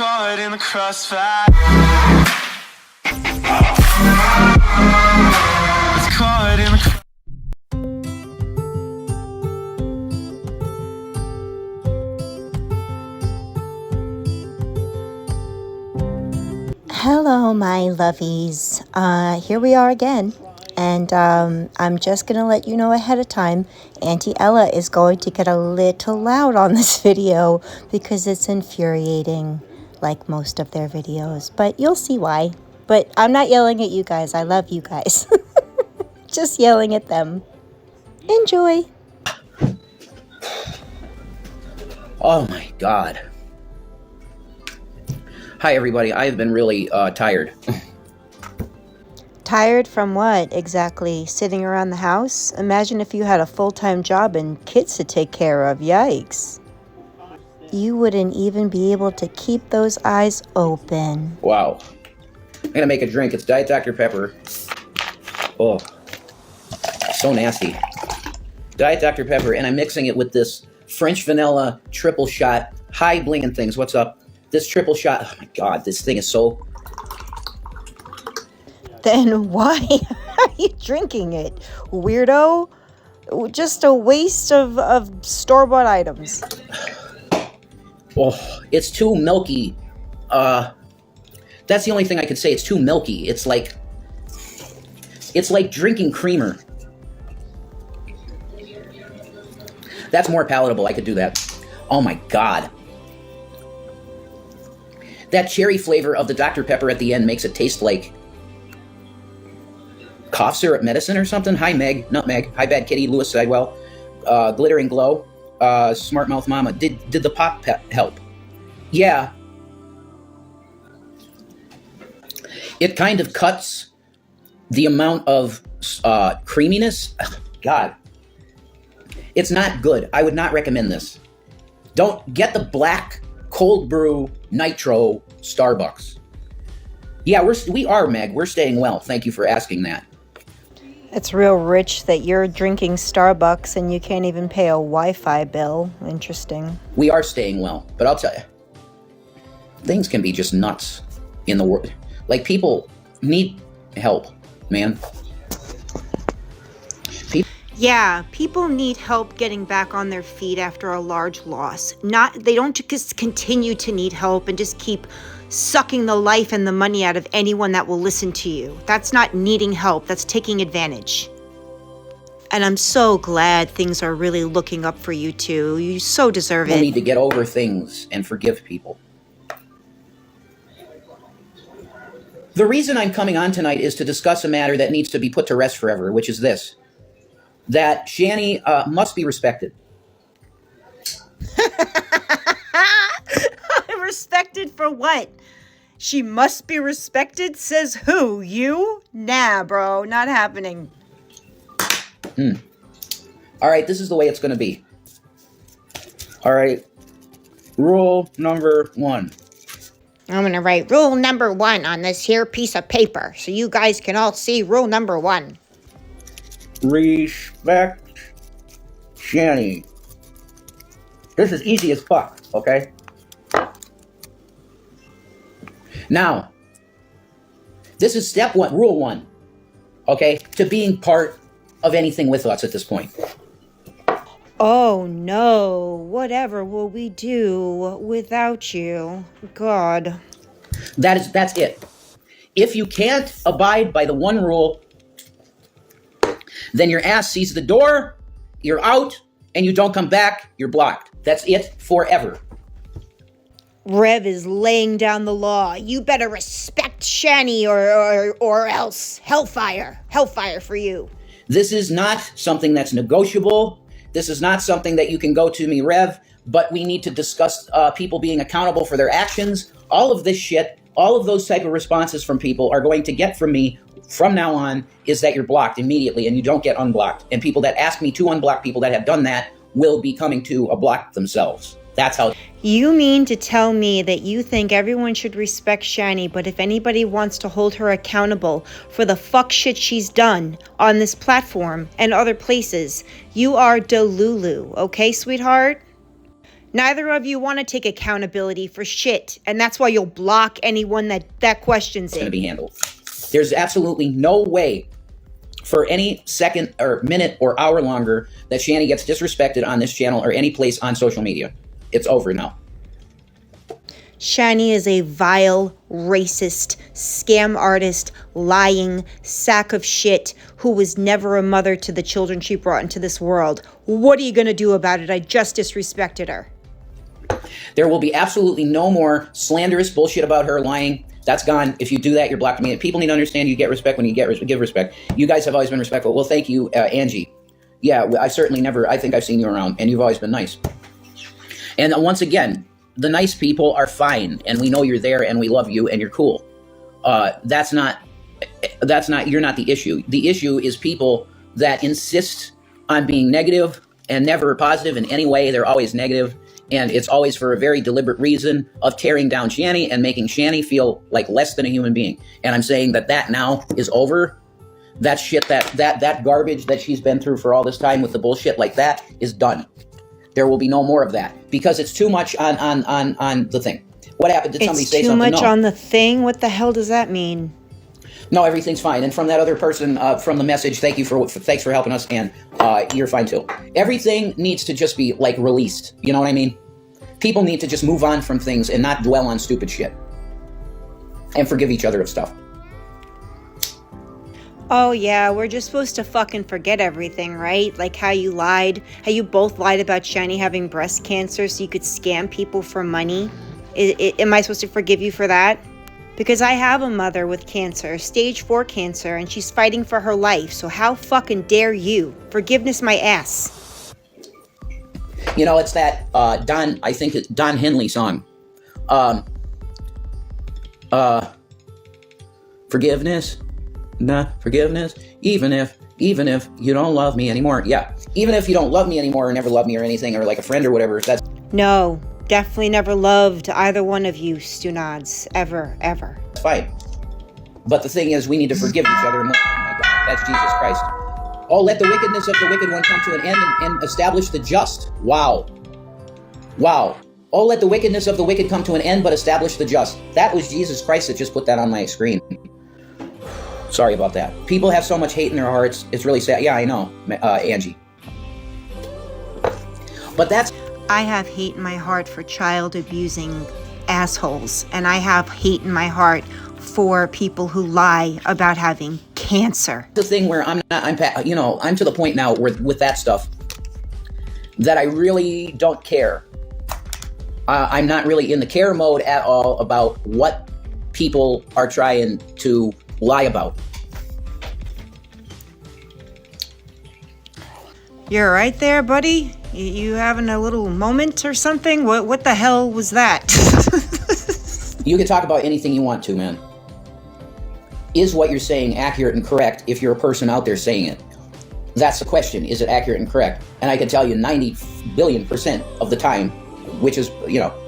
caught in the crossfire. It's caught in the Hello, my loveys. Here we are again. And I'm just going to let you know ahead of time, Auntie Ella is going to get a little loud on this video because it's infuriating, like most of their videos. But you'll see why. But I'm not yelling at you guys. I love you guys. Just yelling at them. Enjoy. Oh my God. Hi everybody, I've been really tired. Tired from what exactly? Sitting around the house? Imagine if you had a full-time job and kids to take care of. Yikes. You wouldn't even be able to keep those eyes open. Wow. I'm gonna make a drink. It's Diet Dr. Pepper. Oh, so nasty. Diet Dr. Pepper, and I'm mixing it with this French vanilla triple shot high blingin' things. What's up? This triple shot, oh my God, this thing is so... Then why are you drinking it, weirdo? Just a waste of store-bought items. Oh, it's too milky. That's the only thing I could say. It's too milky. It's like drinking creamer. That's more palatable. I could do that. Oh my God. That cherry flavor of the Dr. Pepper at the end makes it taste like cough syrup medicine or something. Hi, Meg. Nutmeg. Hi, Bad Kitty. Lewis Sidewell. Glittering Glow. Smart Mouth Mama. Did the pop help? Yeah. It kind of cuts the amount of creaminess. God. It's not good. I would not recommend this. Don't get the black cold brew nitro Starbucks. Yeah, we are, Meg. We're staying well. Thank you for asking that. It's real rich that you're drinking Starbucks and you can't even pay a Wi-Fi bill. Interesting. We are staying well, but I'll tell you, things can be just nuts in the world. Like, people need help, man. Yeah, people need help getting back on their feet after a large loss. They don't just continue to need help and just keep sucking the life and the money out of anyone that will listen to you. That's not needing help. That's taking advantage. And I'm so glad things are really looking up for you two. You so deserve it. We need to get over things and forgive people. The reason I'm coming on tonight is to discuss a matter that needs to be put to rest forever, which is this. That Shanny must be respected. Respected for what? She must be respected? Says who? You? Nah, bro. Not happening. All right, this is the way it's going to be. All right. Rule number 1. I'm going to write rule number 1 on this here piece of paper so you guys can all see rule number 1. Respect Shanny. This is easy as fuck, okay? Now, this is step 1, rule 1, okay, to being part of anything with us at this point. Oh no, whatever will we do without you? God. That's it. If you can't abide by the 1 rule, then your ass sees the door, you're out, and you don't come back, you're blocked. That's it forever. Rev is laying down the law. You better respect Shanny or else. Hellfire. Hellfire for you. This is not something that's negotiable. This is not something that you can go to me, Rev, but we need to discuss people being accountable for their actions. All of this shit, all of those type of responses from people are going to get from me from now on is that you're blocked immediately and you don't get unblocked. And people that ask me to unblock people that have done that will be coming to a block themselves. That's how. You mean to tell me that you think everyone should respect Shanny, but if anybody wants to hold her accountable for the fuck shit she's done on this platform and other places, you are Delulu, okay, sweetheart? Neither of you want to take accountability for shit, and that's why you'll block anyone that questions It's going it. to be handled. There's absolutely no way for any second or minute or hour longer that Shanny gets disrespected on this channel or any place on social media. It's over now. Shanny is a vile, racist, scam artist, lying sack of shit who was never a mother to the children she brought into this world. What are you going to do about it? I just disrespected her. There will be absolutely no more slanderous bullshit about her lying. That's gone. If you do that, you're blocking me. People need to understand you get respect when you give respect. You guys have always been respectful. Well, thank you, Angie. Yeah, I certainly never, I think I've seen you around, and you've always been nice. And once again, the nice people are fine, and we know you're there, and we love you, and you're cool. You're not the issue. The issue is people that insist on being negative and never positive in any way. They're always negative, and it's always for a very deliberate reason of tearing down Shanny and making Shanny feel like less than a human being. And I'm saying that now is over. That shit, that garbage that she's been through for all this time with the bullshit like that is done. There will be no more of that because it's too much on the thing. What happened? Did somebody say something? It's too much on the thing? What the hell does that mean? No, everything's fine. And from that other person, from the message, thanks for helping us, and you're fine too. Everything needs to just be like released. You know what I mean? People need to just move on from things and not dwell on stupid shit. And forgive each other of stuff. Oh yeah, we're just supposed to fucking forget everything, right? Like how you both lied about Shanny having breast cancer so you could scam people for money. Am I supposed to forgive you for that? Because I have a mother with cancer, stage 4 cancer, and she's fighting for her life. So how fucking dare you? Forgiveness my ass. You know, it's that Don Henley song. Forgiveness. Nah, forgiveness, even if you don't love me anymore. Yeah, even if you don't love me anymore or never love me or anything or like a friend or whatever, that's... No, definitely never loved either one of you, Stunads, ever. fine. But the thing is, we need to forgive each other. Oh my God, that's Jesus Christ. Oh, let the wickedness of the wicked one come to an end and establish the just. Wow. Oh, let the wickedness of the wicked come to an end, but establish the just. That was Jesus Christ that just put that on my screen. Sorry about that. People have so much hate in their hearts. It's really sad. Yeah, I know, Angie. But that's... I have hate in my heart for child abusing assholes. And I have hate in my heart for people who lie about having cancer. The thing where I'm to the point now where with that stuff that I really don't care. I'm not really in the care mode at all about what people are trying to lie about. You're right there, buddy? You having a little moment or something? What the hell was that? You can talk about anything you want to, man. Is what you're saying accurate and correct if you're a person out there saying it? That's the question. Is it accurate and correct? And I can tell you 90 billion% of the time, which is,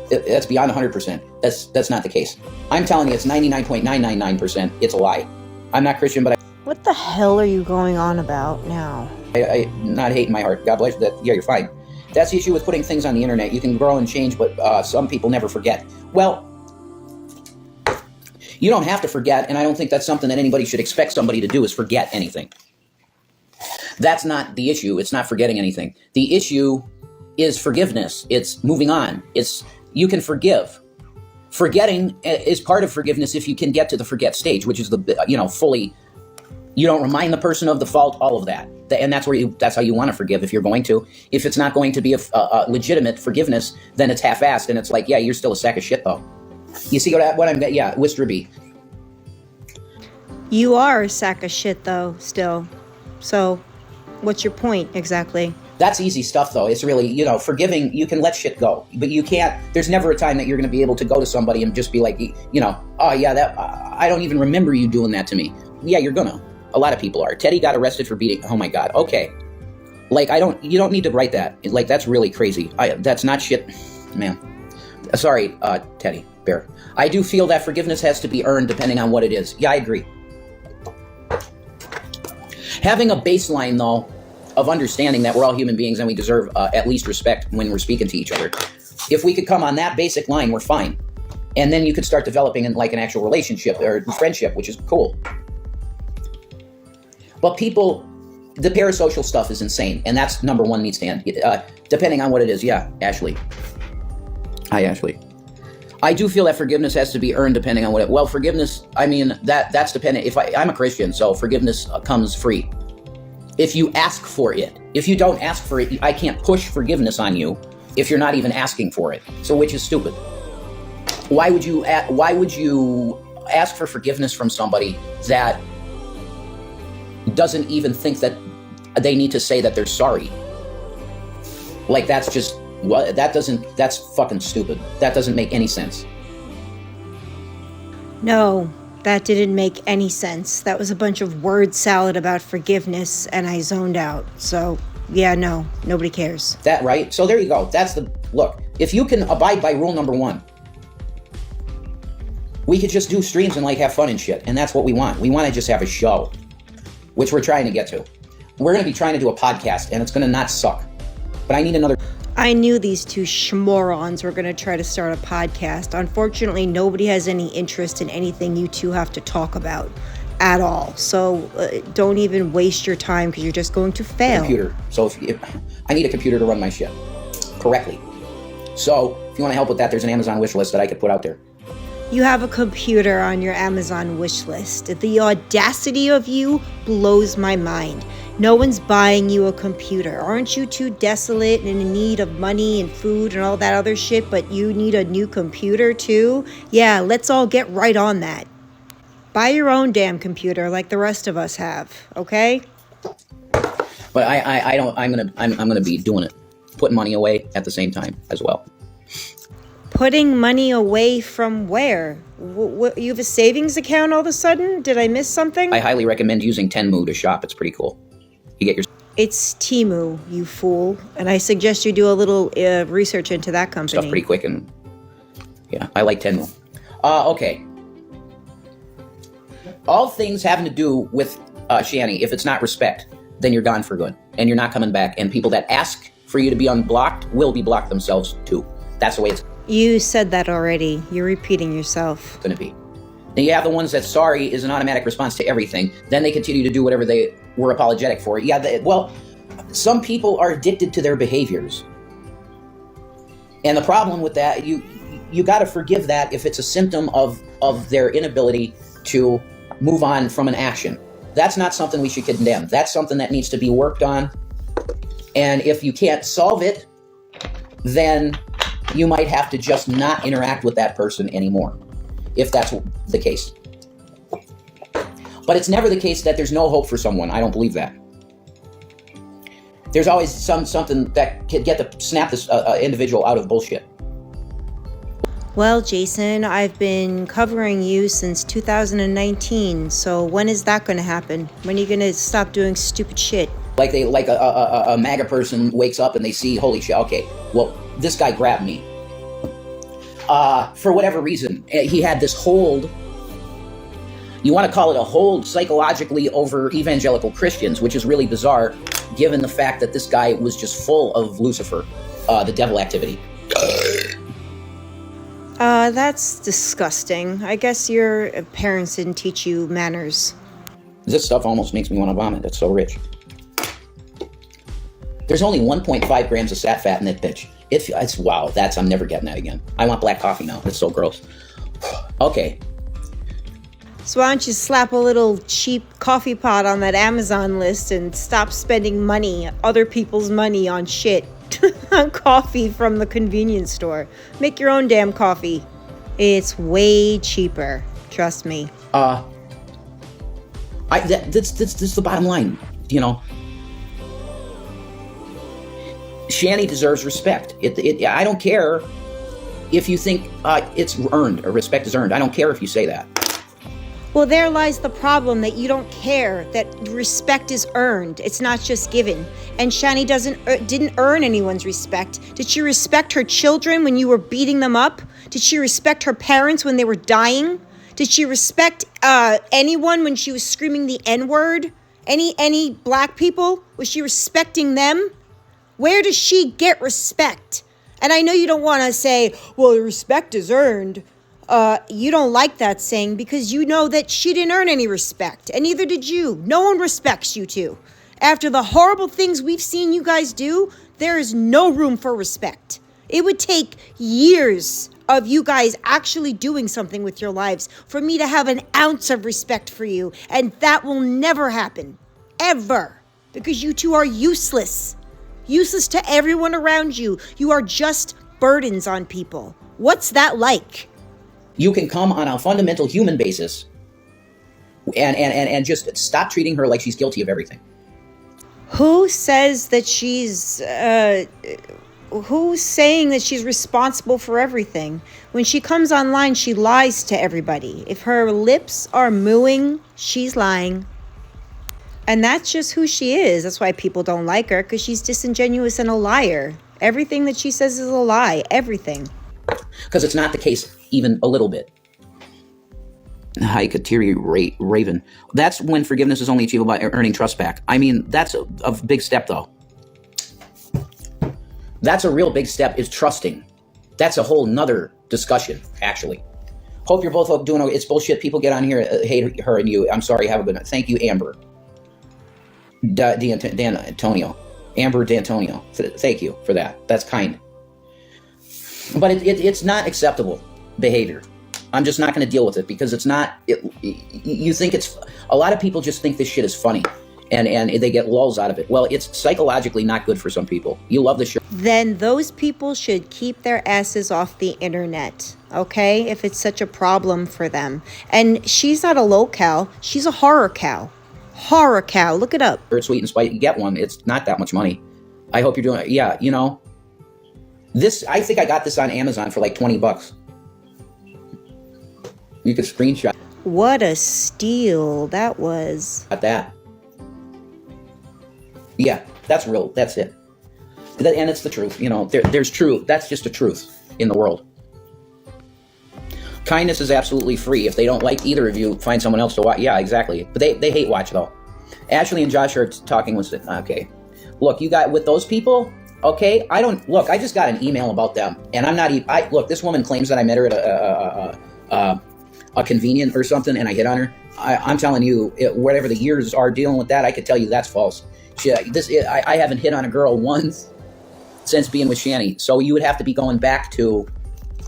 that's beyond 100%. That's not the case. I'm telling you, it's 99.999%. It's a lie. I'm not Christian, but What the hell are you going on about now? I not hate in my heart. God bless you. Yeah, you're fine. That's the issue with putting things on the internet. You can grow and change, but some people never forget. Well, you don't have to forget, and I don't think that's something that anybody should expect somebody to do is forget anything. That's not the issue. It's not forgetting anything. The issue is forgiveness. It's moving on. You can forgive. Forgetting is part of forgiveness if you can get to the forget stage, which is fully, you don't remind the person of the fault, all of that. And that's how you want to forgive if you're going to. If it's not going to be a legitimate forgiveness, then it's half-assed, and it's like, yeah, you're still a sack of shit, though. You see what I'm, yeah, Wisterby. You are a sack of shit, though, still. So, what's your point, exactly? That's easy stuff, though. It's really, forgiving, you can let shit go. But you can't, there's never a time that you're going to be able to go to somebody and just be like, oh, yeah, I don't even remember you doing that to me. Yeah, you're gonna. A lot of people are. Teddy got arrested for beating, oh my God, okay. Like, you don't need to write that. Like, that's really crazy. That's not shit, man. Sorry, Teddy Bear. I do feel that forgiveness has to be earned depending on what it is. Yeah, I agree. Having a baseline, though, of understanding that we're all human beings and we deserve at least respect when we're speaking to each other. If we could come on that basic line, we're fine. And then you could start developing in like an actual relationship or friendship, which is cool. But people, the parasocial stuff is insane. And that's number one needs to end, depending on what it is. Yeah, Ashley. Hi, Ashley. I do feel that forgiveness has to be earned depending on what it, well, forgiveness, I mean, that's dependent. If I'm a Christian, so forgiveness comes free. If you ask for it. If you don't ask for it, I can't push forgiveness on you if you're not even asking for it. So which is stupid. Why would you ask for forgiveness from somebody that doesn't even think that they need to say that they're sorry? Like, that's just, what, that's fucking stupid. That doesn't make any sense. No, that didn't make any sense. That was a bunch of word salad about forgiveness, and I zoned out. So, yeah, no, nobody cares. That right? So there you go. That's the, look, if you can abide by rule number one, we could just do streams and like have fun and shit. And that's what we want. We want to just have a show, which we're trying to get to. We're going to be trying to do a podcast, and it's going to not suck. But I need another. I knew these two schmorons were going to try to start a podcast. Unfortunately, nobody has any interest in anything you two have to talk about at all. So don't even waste your time because you're just going to fail. Computer. So if I need a computer to run my shit correctly. So if you want to help with that, there's an Amazon wish list that I could put out there. You have a computer on your Amazon wish list. The audacity of you blows my mind. No one's buying you a computer. Aren't you too desolate and in need of money and food and all that other shit, but you need a new computer too? Yeah, let's all get right on that. Buy your own damn computer like the rest of us have, okay? But I'm gonna be doing it, putting money away at the same time as well. Putting money away from where? You have a savings account all of a sudden? Did I miss something? I highly recommend using Tenmu to shop. It's pretty cool. You get your... It's Temu, you fool. And I suggest you do a little research into that company. Stuff pretty quick, and yeah, I like Tenmu. Okay. All things having to do with Shanny, if it's not respect, then you're gone for good. And you're not coming back. And people that ask for you to be unblocked will be blocked themselves too. That's the way it's... You said that already. You're repeating yourself. Going to be. Then you have the ones that sorry is an automatic response to everything. Then they continue to do whatever they were apologetic for. Yeah, well, some people are addicted to their behaviors. And the problem with that, you got to forgive that if it's a symptom of their inability to move on from an action. That's not something we should condemn. That's something that needs to be worked on. And if you can't solve it, then you might have to just not interact with that person anymore, if that's the case. But it's never the case that there's no hope for someone. I don't believe that. There's always something that can get to snap this individual out of bullshit. Well, Jason, I've been covering you since 2019, so when is that going to happen? When are you going to stop doing stupid shit? Like a MAGA person wakes up and they see, holy shit, okay, well, this guy grabbed me. For whatever reason, he had this hold. You want to call it a hold psychologically over evangelical Christians, which is really bizarre, given the fact that this guy was just full of Lucifer, the devil activity. That's disgusting. I guess your parents didn't teach you manners. This stuff almost makes me want to vomit. It's so rich. There's only 1.5 grams of sat fat in that bitch. It's wow, I'm never getting that again. I want black coffee now. It's so gross. Okay. So why don't you slap a little cheap coffee pot on that Amazon list and stop spending money, other people's money on shit, on coffee from the convenience store. Make your own damn coffee. It's way cheaper. Trust me. That's the bottom line, you know. Shanny deserves respect. I don't care if you think it's earned or respect is earned. I don't care if you say that. Well, there lies the problem, that you don't care that respect is earned. It's not just given. And Shanny didn't earn anyone's respect. Did she respect her children when you were beating them up? Did she respect her parents when they were dying? Did she respect anyone when she was screaming the N-word? Any black people? Was she respecting them? Where does she get respect? And I know you don't want to say, well, respect is earned. You don't like that saying because you know that she didn't earn any respect, and neither did you. No one respects you two. After the horrible things we've seen you guys do, there is no room for respect. It would take years of you guys actually doing something with your lives for me to have an ounce of respect for you, and that will never happen. Ever. Because you two are useless. Useless to everyone around you. You are just burdens on people. What's that like? You can come on a fundamental human basis and just stop treating her like she's guilty of everything. Who says that she's, who's saying that she's responsible for everything? When she comes online, she lies to everybody. If her lips are mooing, she's lying. And that's just who she is. That's why people don't like her, because she's disingenuous and a liar. Everything that she says is a lie. Everything. Because it's not the case even a little bit. Hi, Kateri Raven. That's when forgiveness is only achievable by earning trust back. I mean, that's a big step, though. That's a real big step, is trusting. That's a whole nother discussion, actually. Hope you're both doing okay. It's bullshit. People get on here, hate her and you. I'm sorry. Have a good night. Thank you, Amber. Dan Antonio. Amber D'Antonio. Thank you for that. That's kind. But it's not acceptable behavior. I'm just not going to deal with it because it's not, you think it's, a lot of people just think this shit is funny and they get lulls out of it. Well, it's psychologically not good for some people. You love the show. Then those people should keep their asses off the internet, okay? If it's such a problem for them. And she's not a low cow. She's a horror cow. Horror cow. Look it up. Sweet and Spite, you get one. It's not that much money. I hope you're doing it. Yeah, you know, this, I think I got this on Amazon for like $20. You could screenshot. What a steal that was. At that. Yeah, that's real. That's it. And it's the truth. You know, there's truth. That's just a truth in the world. Kindness is absolutely free. If they don't like either of you, find someone else to watch. Yeah, exactly. But they hate watch, though. Ashley and Josh are talking with... Okay. Look, you got... With those people... Okay, I don't... Look, I just got an email about them. And I'm not even... Look, this woman claims that I met her at a convenient or something, and I hit on her. I'm telling you, whatever the years are dealing with that, I could tell you that's false. I haven't hit on a girl once since being with Shanny. So you would have to be going back to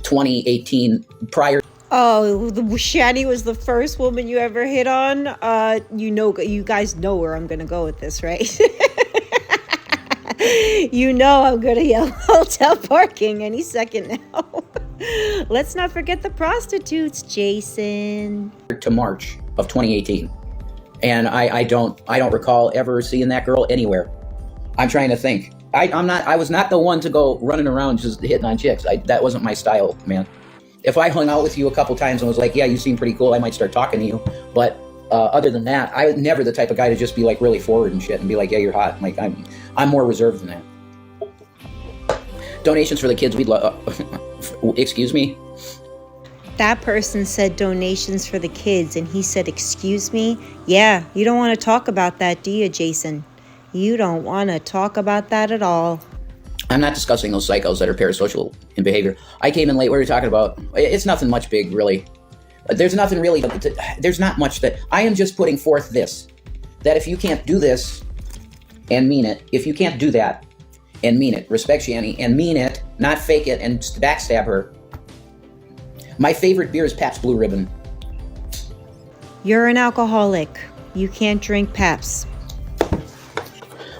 2018 prior. Oh, Shanny was the first woman you ever hit on? You guys know where I'm going to go with this, right? You know I'm going to yell hotel parking any second now. Let's not forget the prostitutes, Jason. To March of 2018. And I don't recall ever seeing that girl anywhere. I'm trying to think. I was not the one to go running around just hitting on chicks. That wasn't my style, man. If I hung out with you a couple times and was like, yeah, you seem pretty cool, I might start talking to you. But other than that, I was never the type of guy to just be like really forward and shit and be like, yeah, you're hot. Like I'm more reserved than that. Donations for the kids we'd love. Excuse me? That person said donations for the kids, and he said, excuse me? Yeah, you don't want to talk about that, do you, Jason? You don't want to talk about that at all. I'm not discussing those psychos that are parasocial in behavior. I came in late. What are you talking about? It's nothing much big, really. There's nothing really. There's not much that... I am just putting forth this. That if you can't do this and mean it, if you can't do that and mean it, respect Shanny and mean it, not fake it and backstab her. My favorite beer is Pabst Blue Ribbon. You're an alcoholic. You can't drink Pabst.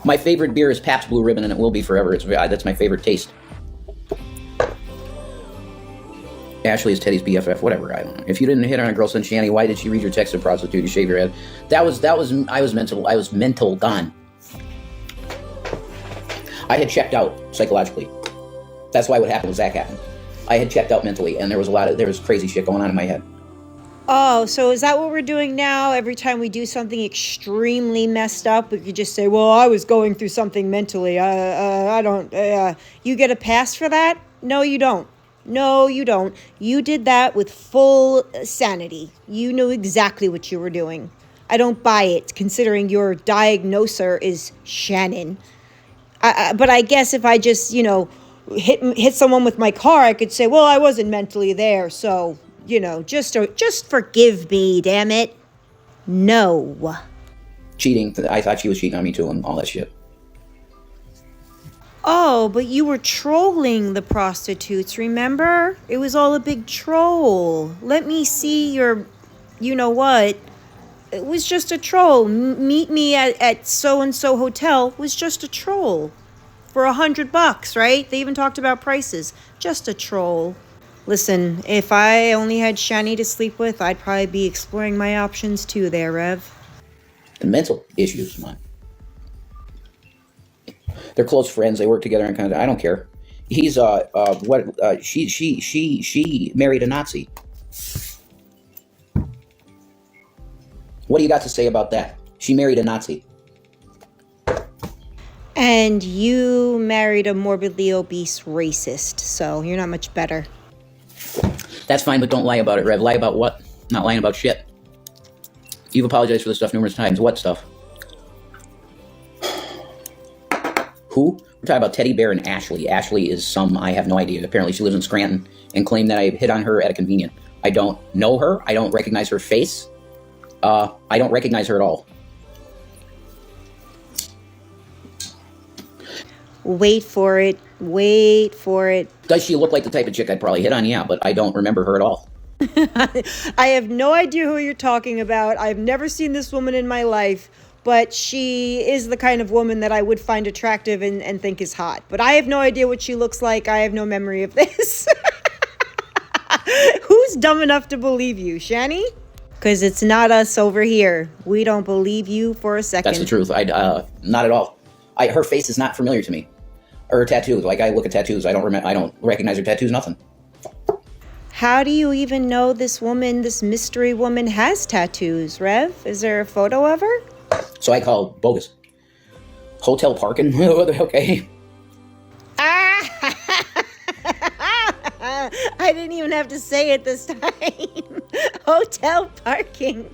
My favorite beer is Pabst Blue Ribbon, and it will be forever. That's my favorite taste. Ashley is Teddy's BFF. Whatever. I don't know. If you didn't hit on a girl since Shanny, why did she read your text to prostitute? You shave your head. I was mental gone. I had checked out psychologically. That's why what happened was Zach happened. I had checked out mentally, and there was crazy shit going on in my head. Oh, so is that what we're doing now? Every time we do something extremely messed up, we could just say, well, I was going through something mentally. I don't, you get a pass for that? No, you don't. No, you don't. You did that with full sanity. You knew exactly what you were doing. I don't buy it, considering your diagnoser is Shannon. But I guess if I just, hit someone with my car, I could say, well, I wasn't mentally there, so, just forgive me, damn it. No. Cheating. I thought she was cheating on me too and all that shit. Oh, but you were trolling the prostitutes, remember? It was all a big troll. Let me see your, you know what? It was just a troll. Meet me at so-and-so hotel was just a troll. For $100, right? They even talked about prices. Just a troll. Listen, if I only had Shanny to sleep with, I'd probably be exploring my options too there, Rev. The mental issues, man. They're close friends. They work together and kind of. I don't care. He's she married a Nazi. What do you got to say about that? She married a Nazi. And you married a morbidly obese racist, so you're not much better. That's fine, but don't lie about it, Rev. Lie about what? Not lying about shit. You've apologized for this stuff numerous times. What stuff? Who? We're talking about Teddy Bear and Ashley. Ashley is I have no idea. Apparently she lives in Scranton and claimed that I hit on her at a convenient. I don't know her. I don't recognize her face. I don't recognize her at all. Wait for it. Wait for it. Does she look like the type of chick I'd probably hit on? Yeah, but I don't remember her at all. I have no idea who you're talking about. I've never seen this woman in my life, but she is the kind of woman that I would find attractive and think is hot. But I have no idea what she looks like. I have no memory of this. Who's dumb enough to believe you, Shanny? Because it's not us over here. We don't believe you for a second. That's the truth. Not at all. Her face is not familiar to me. Or her tattoos. Like, I look at tattoos. I don't recognize her tattoos, nothing. How do you even know this woman, this mystery woman, has tattoos, Rev? Is there a photo of her? So I call bogus. Hotel parking? Okay. I didn't even have to say it this time. Hotel parking.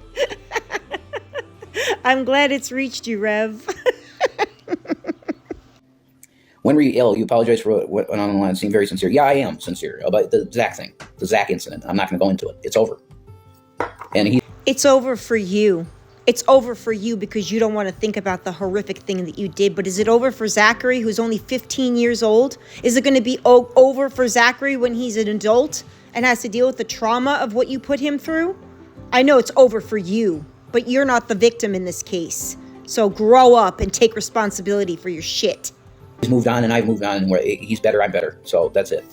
I'm glad it's reached you, Rev. When were you ill? You apologize for what went on the line. It seemed very sincere. Yeah, I am sincere about the Zach thing, the Zach incident. I'm not going to go into it. It's over. It's over for you. It's over for you because you don't want to think about the horrific thing that you did. But is it over for Zachary, who's only 15 years old? Is it going to be over for Zachary when he's an adult and has to deal with the trauma of what you put him through? I know it's over for you, but you're not the victim in this case. So grow up and take responsibility for your shit. He's moved on and I've moved on, and he's better, I'm better. So that's it.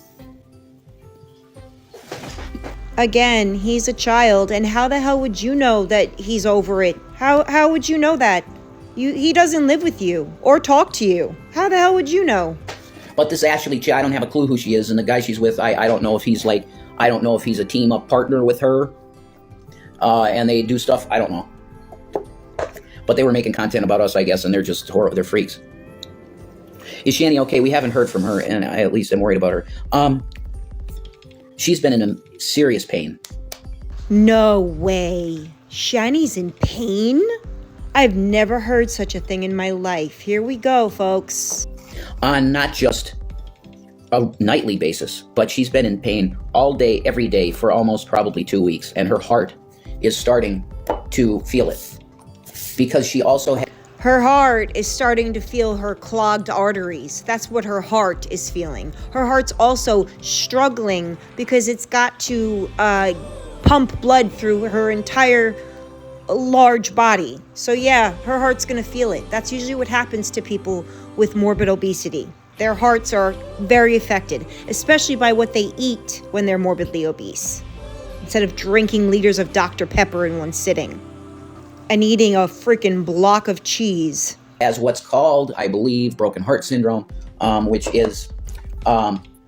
Again, he's a child, and how the hell would you know that he's over it? How would you know that? He doesn't live with you or talk to you. How the hell would you know? But this Ashley chick, I don't have a clue who she is, and the guy she's with, I don't know if he's a team up partner with her, and they do stuff. I don't know. But they were making content about us, I guess, and they're just horrible. They're freaks. Is Shanny okay? We haven't heard from her, and I at least am worried about her. She's been in serious pain. No way. Shanny's in pain? I've never heard such a thing in my life. Here we go, folks. On not just a nightly basis, but she's been in pain all day, every day for almost probably 2 weeks, and her heart is starting to feel it. Because she also had... Her heart is starting to feel her clogged arteries. That's what her heart is feeling. Her heart's also struggling because it's got to pump blood through her entire large body. So yeah, her heart's gonna feel it. That's usually what happens to people with morbid obesity. Their hearts are very affected, especially by what they eat when they're morbidly obese. Instead of drinking liters of Dr. Pepper in one sitting. And eating a freaking block of cheese. As what's called, I believe, broken heart syndrome, which is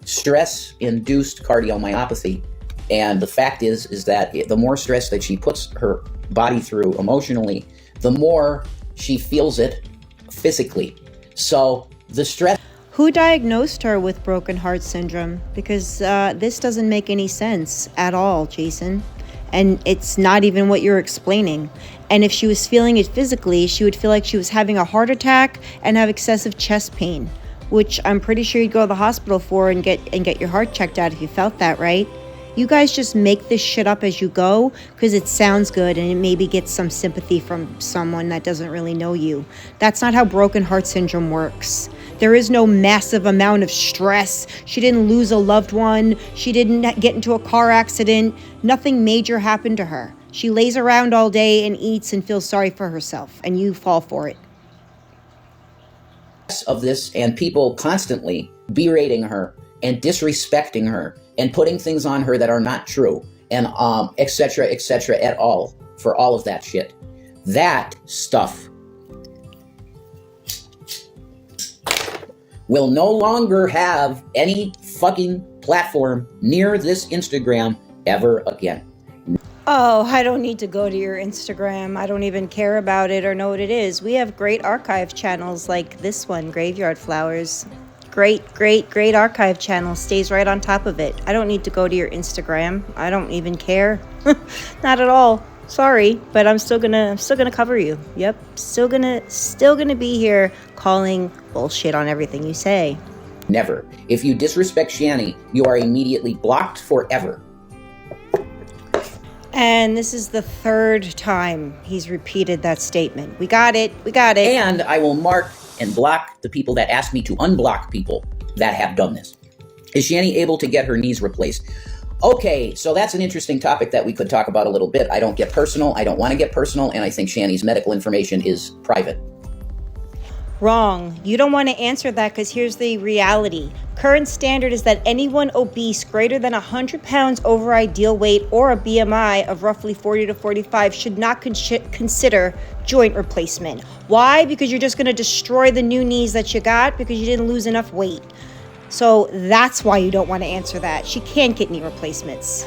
stress-induced cardiomyopathy. And the fact is that the more stress that she puts her body through emotionally, the more she feels it physically. So the stress... Who diagnosed her with broken heart syndrome? Because this doesn't make any sense at all, Jason. And it's not even what you're explaining. And if she was feeling it physically, she would feel like she was having a heart attack and have excessive chest pain. which I'm pretty sure you'd go to the hospital for and get your heart checked out if you felt that, right? You guys just make this shit up as you go because it sounds good and it maybe gets some sympathy from someone that doesn't really know you. That's not how broken heart syndrome works. There is no massive amount of stress. She didn't lose a loved one. She didn't get into a car accident. Nothing major happened to her. She lays around all day and eats and feels sorry for herself, and you fall for it. Of this, and people constantly berating her and disrespecting her and putting things on her that are not true, and etc., at all, for all of that shit. That stuff will no longer have any fucking platform near this Instagram ever again. Oh, I don't need to go to your Instagram. I don't even care about it or know what it is. We have great archive channels like this one, Graveyard Flowers. Great archive channel, stays right on top of it. I don't need to go to your Instagram. I don't even care. Not at all. Sorry, but I'm still gonna cover you. Yep, still gonna be here calling bullshit on everything you say. Never. If you disrespect Shanny, you are immediately blocked forever. And this is the third time he's repeated that statement. We got it. And I will mark and block the people that ask me to unblock people that have done this. Is Shanny able to get her knees replaced? Okay, so that's an interesting topic that we could talk about a little bit. I don't get personal. I don't want to get personal. And I think Shanny's medical information is private. Wrong. You don't want to answer that because here's the reality. Current standard is that anyone obese greater than 100 pounds over ideal weight or a BMI of roughly 40 to 45 should not consider joint replacement. Why? Because you're just going to destroy the new knees that you got because you didn't lose enough weight. So that's why you don't want to answer that. She can't get knee replacements.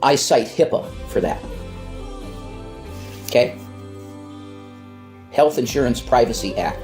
I cite HIPAA for that. Okay? Health Insurance Privacy Act.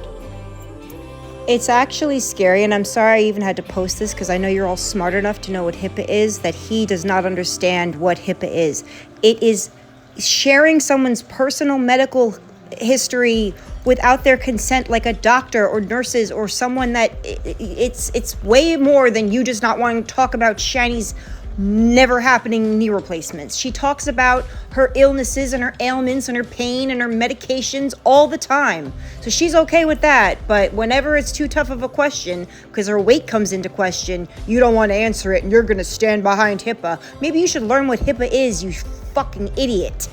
It's actually scary, and I'm sorry I even had to post this because I know you're all smart enough to know what HIPAA is, that he does not understand what HIPAA is. It is sharing someone's personal medical history without their consent, like a doctor or nurses or someone that it's way more than you just not wanting to talk about Shanny's never happening knee replacements. She talks about her illnesses and her ailments and her pain and her medications all the time. So she's okay with that. But whenever it's too tough of a question, because her weight comes into question, you don't want to answer it and you're going to stand behind HIPAA. Maybe you should learn what HIPAA is, you fucking idiot.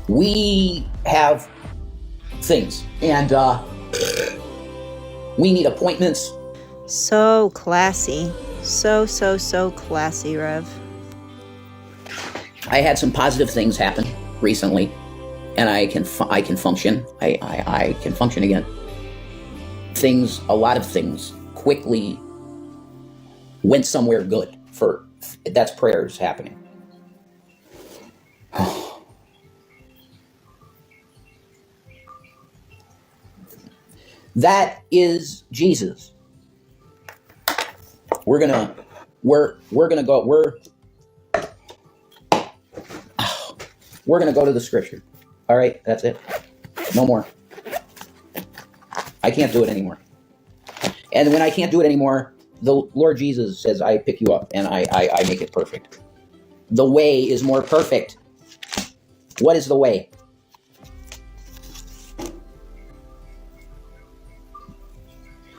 We have things, and we need appointments. So classy. So classy, Rev. I had some positive things happen recently, and I can function. I can function again. A lot of things quickly went somewhere good. That's prayers happening. That is Jesus. We're gonna go to the scripture. All right, that's it. No more. I can't do it anymore. And when I can't do it anymore, the Lord Jesus says, I pick you up and I make it perfect. The way is more perfect. What is the way?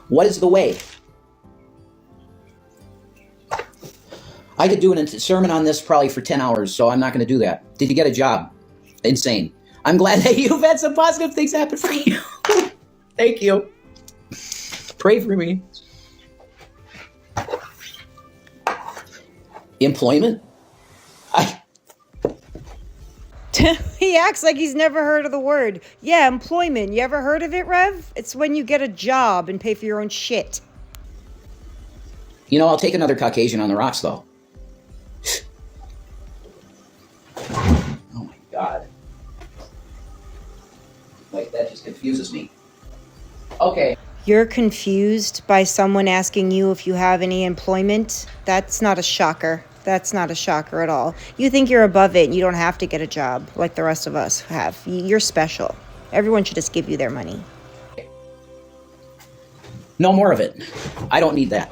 What is the way? I could do a sermon on this probably for 10 hours, so I'm not going to do that. Did you get a job? Insane. I'm glad that you've had some positive things happen for you. Thank you. Pray for me. Employment? He acts like he's never heard of the word. Yeah, employment. You ever heard of it, Rev? It's when you get a job and pay for your own shit. You know, I'll take another Caucasian on the rocks, though. Oh, my God. Like, that just confuses me. Okay. You're confused by someone asking you if you have any employment? That's not a shocker. That's not a shocker at all. You think you're above it and you don't have to get a job like the rest of us have. You're special. Everyone should just give you their money. No more of it. I don't need that.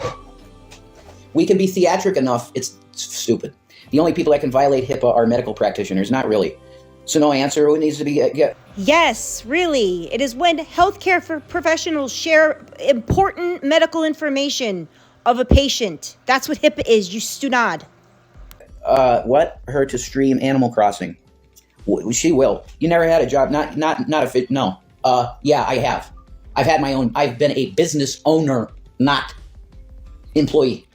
We can be theatric enough. It's stupid. The only people that can violate HIPAA are medical practitioners. Not really. So no answer. Who needs to be... Yes, really. It is when healthcare professionals share important medical information of a patient. That's what HIPAA is, you stunad. What? Her to stream Animal Crossing. She will. You never had a job. Not a fit. No. Yeah, I have. I've had my own. I've been a business owner, not employee.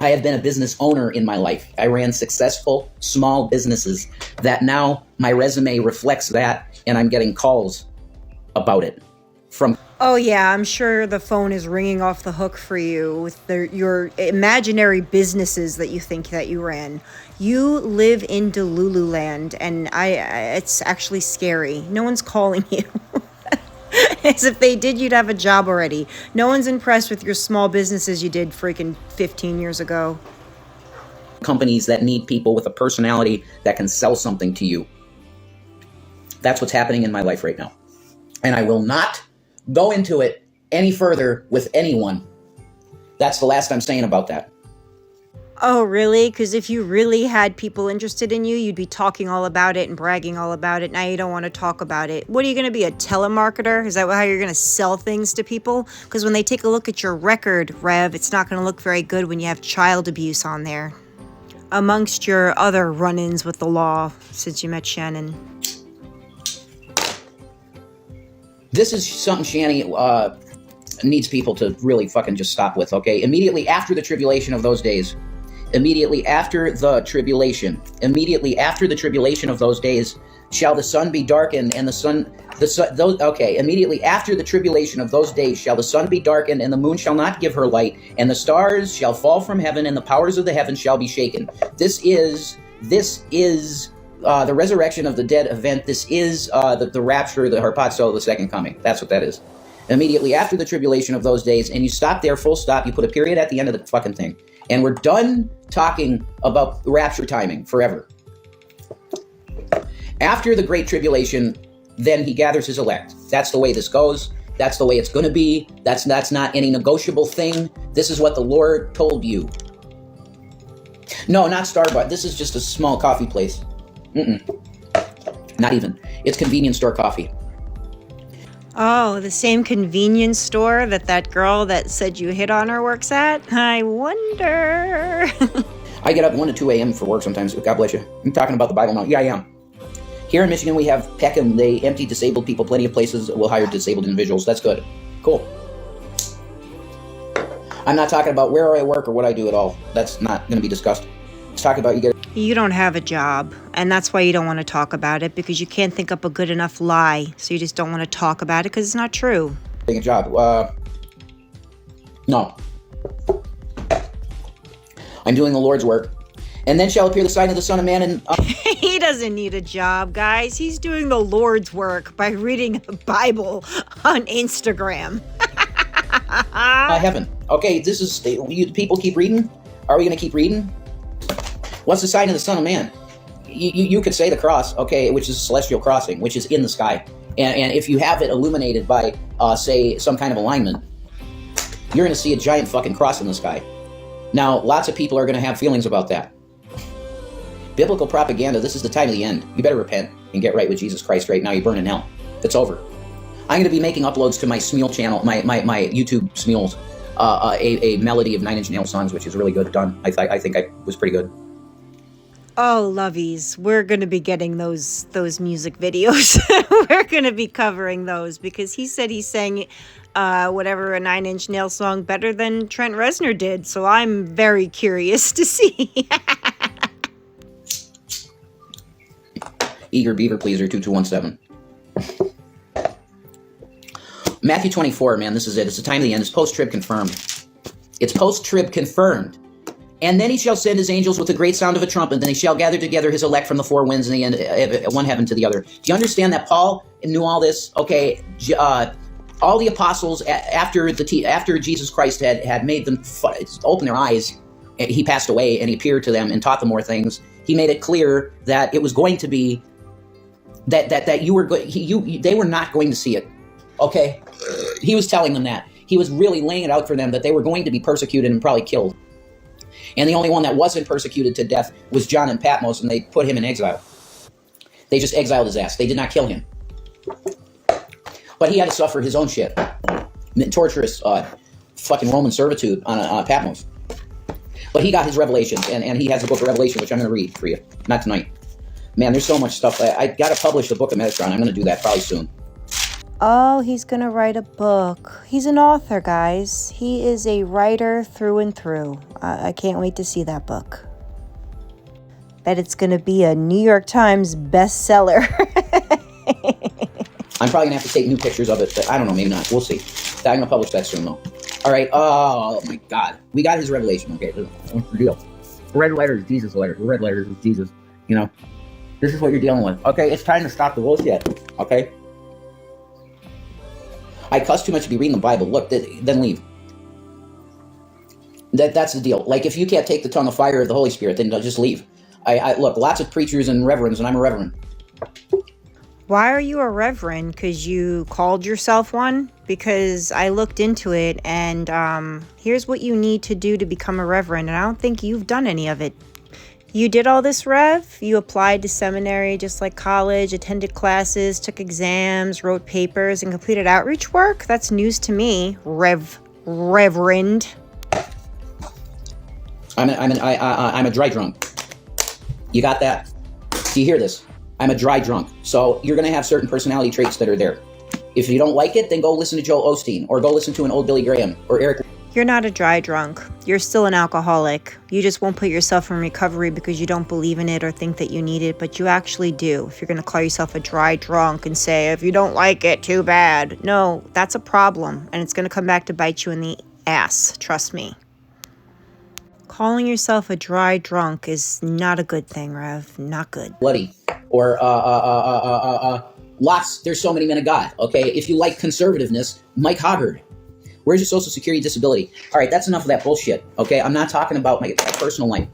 I have been a business owner in my life. I ran successful small businesses that now my resume reflects that, and I'm getting calls about it from... Oh yeah, I'm sure the phone is ringing off the hook for you with your imaginary businesses that you think that you ran. You live in Delulu land, and it's actually scary. No one's calling you. As if they did, you'd have a job already. No one's impressed with your small businesses you did freaking 15 years ago. Companies that need people with a personality that can sell something to you. That's what's happening in my life right now. And I will not go into it any further with anyone. That's the last I'm saying about that. Oh, really? Because if you really had people interested in you, you'd be talking all about it and bragging all about it. Now you don't want to talk about it. What are you going to be, a telemarketer? Is that how you're going to sell things to people? Because when they take a look at your record, Rev, it's not going to look very good when you have child abuse on there. Amongst your other run-ins with the law since you met Shannon. This is something Shanny needs people to really fucking just stop with, okay? Immediately after the tribulation of those days, immediately after the tribulation of those days, shall the sun be darkened and immediately after the tribulation of those days shall the sun be darkened and the moon shall not give her light and the stars shall fall from heaven and the powers of the heavens shall be shaken. This is the resurrection of the dead event. This is the rapture, the harpazo, the second coming. That's what that is. Immediately after the tribulation of those days, and you stop there, full stop, you put a period at the end of the fucking thing. And we're done talking about rapture timing forever. After the great tribulation, then he gathers his elect. That's the way this goes. That's the way it's going to be. That's not any negotiable thing. This is what the Lord told you. No, not Starbucks. This is just a small coffee place. Not even. It's convenience store coffee. Oh, the same convenience store that girl that said you hit on her works at? I wonder. I get up 1 to 2 a.m. for work sometimes. God bless you. I'm talking about the Bible now. Yeah, I am. Here in Michigan, we have Peckham. They empty disabled people. Plenty of places will hire disabled individuals. That's good. Cool. I'm not talking about where I work or what I do at all. That's not going to be discussed. Let's talk about You don't have a job, and that's why you don't want to talk about it, because you can't think up a good enough lie, so you just don't want to talk about it because it's not true. Getting a job. No. I'm doing the Lord's work. And then shall appear the sign of the Son of Man and... He doesn't need a job, guys. He's doing the Lord's work by reading the Bible on Instagram. Heaven. Okay, this is... people keep reading? Are we going to keep reading? What's the sign of the Son of Man? You could say the cross, okay, which is celestial crossing, which is in the sky. And if you have it illuminated by, say, some kind of alignment, you're going to see a giant fucking cross in the sky. Now, lots of people are going to have feelings about that. Biblical propaganda, this is the time of the end. You better repent and get right with Jesus Christ right now. You burn in hell. It's over. I'm going to be making uploads to my Smeal channel, my YouTube Smeals, a melody of Nine Inch Nails songs, which is really good done. I think I was pretty good. Oh, Loveys, we're going to be getting those music videos. We're going to be covering those because he said he sang whatever a Nine Inch Nails song better than Trent Reznor did. So I'm very curious to see. Eager Beaver Pleaser 2217. Matthew 24, man, this is it. It's the time of the end. It's post-trib confirmed. It's post-trib confirmed. And then he shall send his angels with a great sound of a trumpet, and then he shall gather together his elect from the four winds and the end, one heaven to the other. Do you understand that Paul knew all this? Okay, all the apostles, after Jesus Christ had made them open their eyes, he passed away and he appeared to them and taught them more things. He made it clear that it was going to be that they were not going to see it. Okay, he was telling them that. he was really laying it out for them that they were going to be persecuted and probably killed. And the only one that wasn't persecuted to death was John in Patmos, and they put him in exile. They just exiled his ass. They did not kill him. But he had to suffer his own shit. Torturous fucking Roman servitude on Patmos. But he got his revelations, and he has the book of Revelation, which I'm going to read for you. Not tonight. Man, there's so much stuff. I got to publish the book of Metatron. I'm going to do that probably soon. Oh, he's going to write a book. He's an author, guys. He is a writer through and through. I can't wait to see that book. Bet it's going to be a New York Times bestseller. I'm probably going to have to take new pictures of it, but I don't know, maybe not. We'll see. I'm going to publish that soon, though. All right. Oh, my God. We got his revelation. Okay, what's the deal? Red letters, Jesus letters. Red letters is Jesus. You know, this is what you're dealing with. Okay, it's time to stop the bullshit. Okay? I cuss too much to be reading the Bible. Look, then leave. That's the deal. Like, if you can't take the tongue of fire of the Holy Spirit, then just leave. I look, lots of preachers and reverends, and I'm a reverend. Why are you a reverend? Because you called yourself one? Because I looked into it, and here's what you need to do to become a reverend, and I don't think you've done any of it. You did all this, Rev? You applied to seminary just like college, attended classes, took exams, wrote papers, and completed outreach work? That's news to me, Reverend. I'm a dry drunk. You got that? Do you hear this? I'm a dry drunk. So you're going to have certain personality traits that are there. If you don't like it, then go listen to Joel Osteen, or go listen to an old Billy Graham, or Eric. You're not a dry drunk. You're still an alcoholic. You just won't put yourself in recovery because you don't believe in it or think that you need it, but you actually do. If you're going to call yourself a dry drunk and say, if you don't like it, too bad. No, that's a problem, and it's going to come back to bite you in the ass. Trust me. Calling yourself a dry drunk is not a good thing, Rev. Not good. Bloody. Or, lots, there's so many men of God, okay? If you like conservativeness, Mike Hoggard. Where's your Social Security disability? All right, that's enough of that bullshit, okay? I'm not talking about my personal life.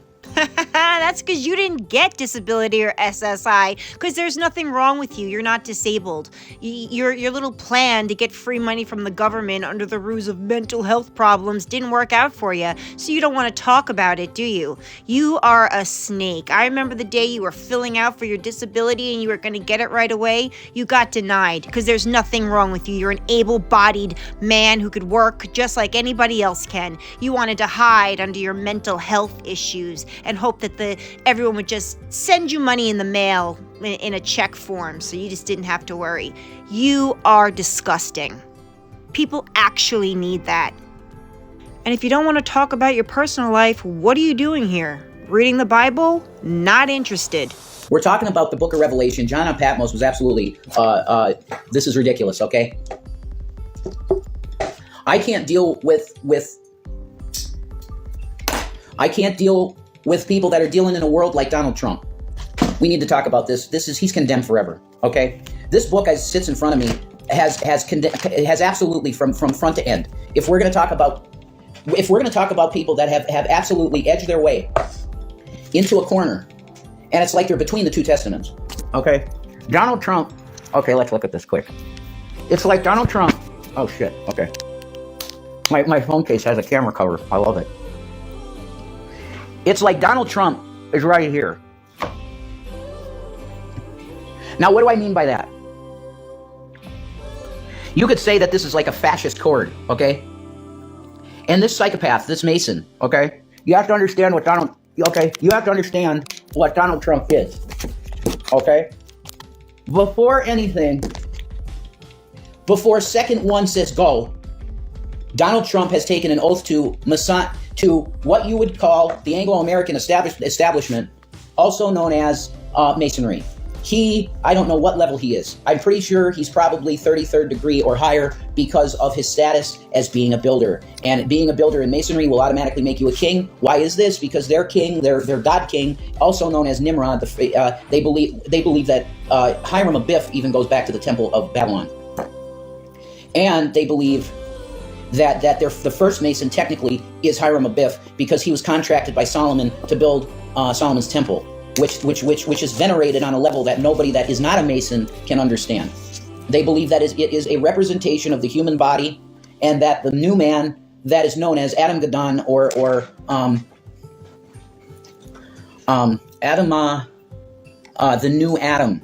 That's because you didn't get disability or SSI, because there's nothing wrong with you. You're not disabled. Your little plan to get free money from the government under the ruse of mental health problems didn't work out for you, so you don't want to talk about it, do you? You are a snake. I remember the day you were filling out for your disability and you were going to get it right away. You got denied because there's nothing wrong with you. You're an able-bodied man who could work just like anybody else can. You wanted to hide under your mental health issues and hope that everyone would just send you money in the mail in a check form so you just didn't have to worry. You are disgusting. People actually need that. And if you don't want to talk about your personal life, what are you doing here? Reading the Bible? Not interested. We're talking about the book of Revelation. John on Patmos was absolutely, this is ridiculous, okay? I can't deal with people that are dealing in a world like Donald Trump. We need to talk about this. He's condemned forever. Okay, this book as sits in front of me has absolutely from front to end. If we're going to talk about people that have absolutely edged their way into a corner, and it's like they're between the two testaments. Okay, Donald Trump. Okay, let's look at this quick. It's like Donald Trump. Oh shit. Okay, my phone case has a camera cover. I love it. It's like Donald Trump is right here. Now, what do I mean by that? You could say that this is like a fascist chord, okay? And this psychopath, this Mason, okay? You have to understand what Donald Trump is, okay? Before anything, before second one says go, Donald Trump has taken an oath to what you would call the Anglo-American establishment, also known as Masonry. I don't know what level he is. I'm pretty sure he's probably 33rd degree or higher because of his status as being a builder. And being a builder in Masonry will automatically make you a king. Why is this? Because their king, their god king, also known as Nimrod, they believe that Hiram Abiff even goes back to the Temple of Babylon. And they believe that the first Mason technically is Hiram Abiff because he was contracted by Solomon to build Solomon's temple, which is venerated on a level that nobody that is not a Mason can understand. They believe that it is a representation of the human body and that the new man that is known as Adam Gadon or the new Adam.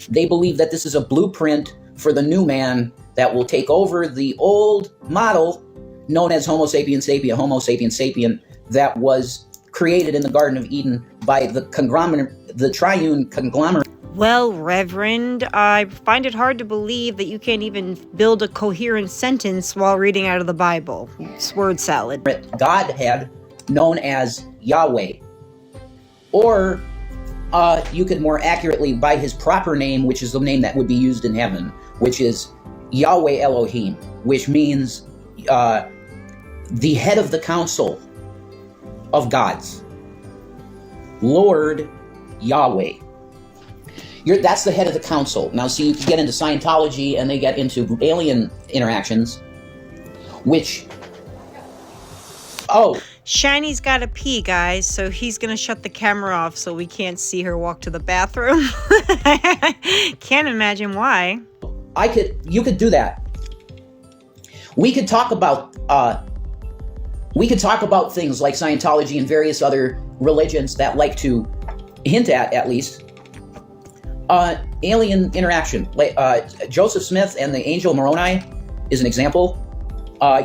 They believe that this is a blueprint for the new man that will take over the old model known as Homo sapiens sapien, that was created in the Garden of Eden by the triune conglomerate. Well, Reverend, I find it hard to believe that you can't even build a coherent sentence while reading out of the Bible. It's word salad. Godhead known as Yahweh. Or you could more accurately, by his proper name, which is the name that would be used in heaven, which is Yahweh Elohim, which means the head of the council of gods. Lord Yahweh. That's the head of the council. Now, see, you get into Scientology and they get into alien interactions, which... Oh. Shanny's got to pee, guys, so he's going to shut the camera off so we can't see her walk to the bathroom. Can't imagine why. You could do that. We could talk about things like Scientology and various other religions that like to hint at least, alien interaction. Like Joseph Smith and the angel Moroni is an example.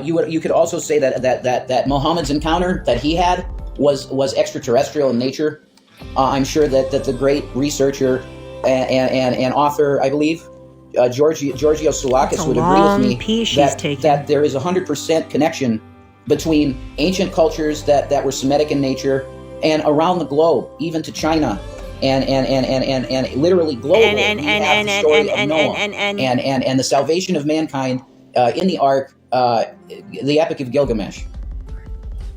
You could also say that Muhammad's encounter that he had was extraterrestrial in nature. I'm sure that the great researcher and author, I believe, Giorgio Tsoukalos would agree with me that there is 100% connection between ancient cultures that were Semitic in nature and around the globe, even to China. And literally globally, we have the story of Noah and the salvation of mankind in the ark, the Epic of Gilgamesh.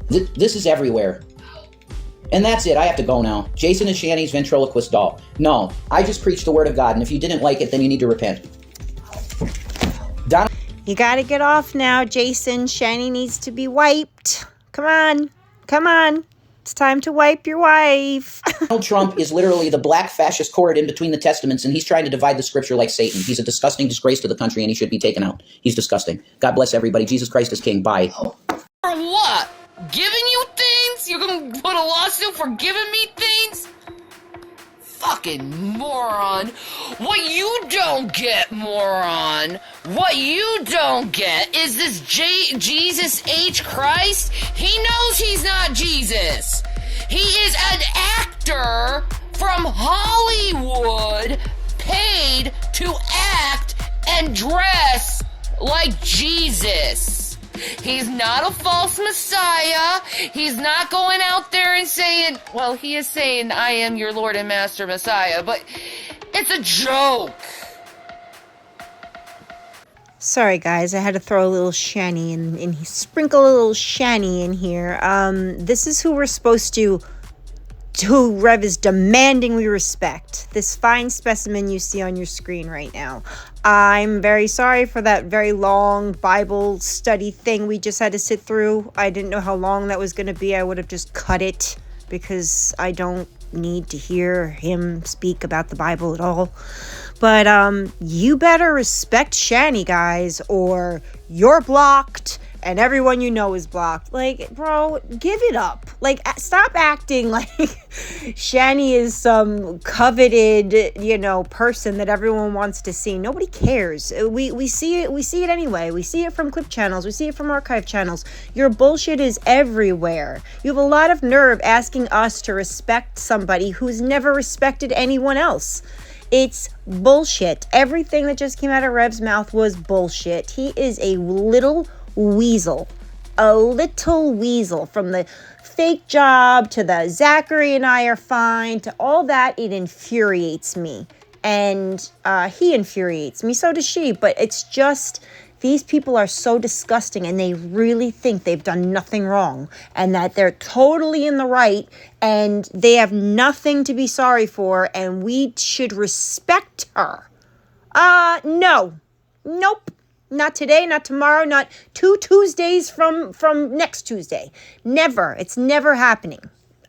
This is everywhere. And that's it. I have to go now. Jason is Shanny's ventriloquist doll. No, I just preached the word of God, and if you didn't like it, then you need to repent. You gotta get off now, Jason. Shanny needs to be wiped. Come on. Come on. It's time to wipe your wife. Donald Trump is literally the black fascist cord in between the testaments, and he's trying to divide the scripture like Satan. He's a disgusting disgrace to the country, and he should be taken out. He's disgusting. God bless everybody. Jesus Christ is King. Bye. For what? Giving you things? You're gonna put a lawsuit for giving me things? Fucking moron. What you don't get, moron, what you don't get is this Jesus H. Christ. He knows he's not Jesus. He is an actor from Hollywood paid to act and dress like Jesus. He's not a false messiah. He's not going out there and saying, well, he is saying, I am your Lord and Master Messiah, but it's a joke. Sorry, guys. I had to throw a little Shanny and sprinkle a little Shanny in here. This is who we're supposed to... who Rev is demanding we respect. This fine specimen you see on your screen right now. I'm very sorry for that very long Bible study thing we just had to sit through. I didn't know how long that was going to be. I would have just cut it because I don't need to hear him speak about the Bible at all. But you better respect Shanny, guys, or you're blocked and everyone you know is blocked. Like, bro, give it up. Like, stop acting like Shanny is some coveted, person that everyone wants to see. Nobody cares. We see it. We see it anyway. We see it from clip channels. We see it from archive channels. Your bullshit is everywhere. You have a lot of nerve asking us to respect somebody who's never respected anyone else. It's bullshit. Everything that just came out of Rev's mouth was bullshit. He is a little weasel. A little weasel. From the fake job to the Zachary and I are fine to all that, it infuriates me. And he infuriates me. So does she. But it's just... these people are so disgusting and they really think they've done nothing wrong and that they're totally in the right and they have nothing to be sorry for and we should respect her. No. Nope. Not today, not tomorrow, not 2 Tuesdays from next Tuesday. Never. It's never happening.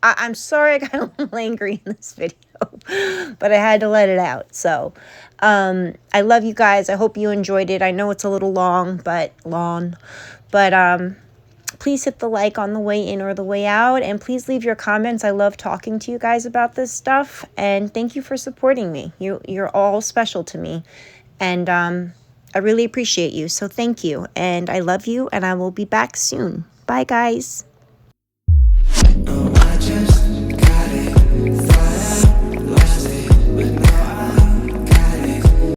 I'm sorry I got a little angry in this video. but I had to let it out. So I love you guys. I hope you enjoyed it. I know it's a little long, but please hit the like on the way in or the way out, and please leave your comments. I love talking to you guys about this stuff, and thank you for supporting me. You're all special to me, and I really appreciate you. So thank you, and I love you, and I will be back soon. Bye, guys.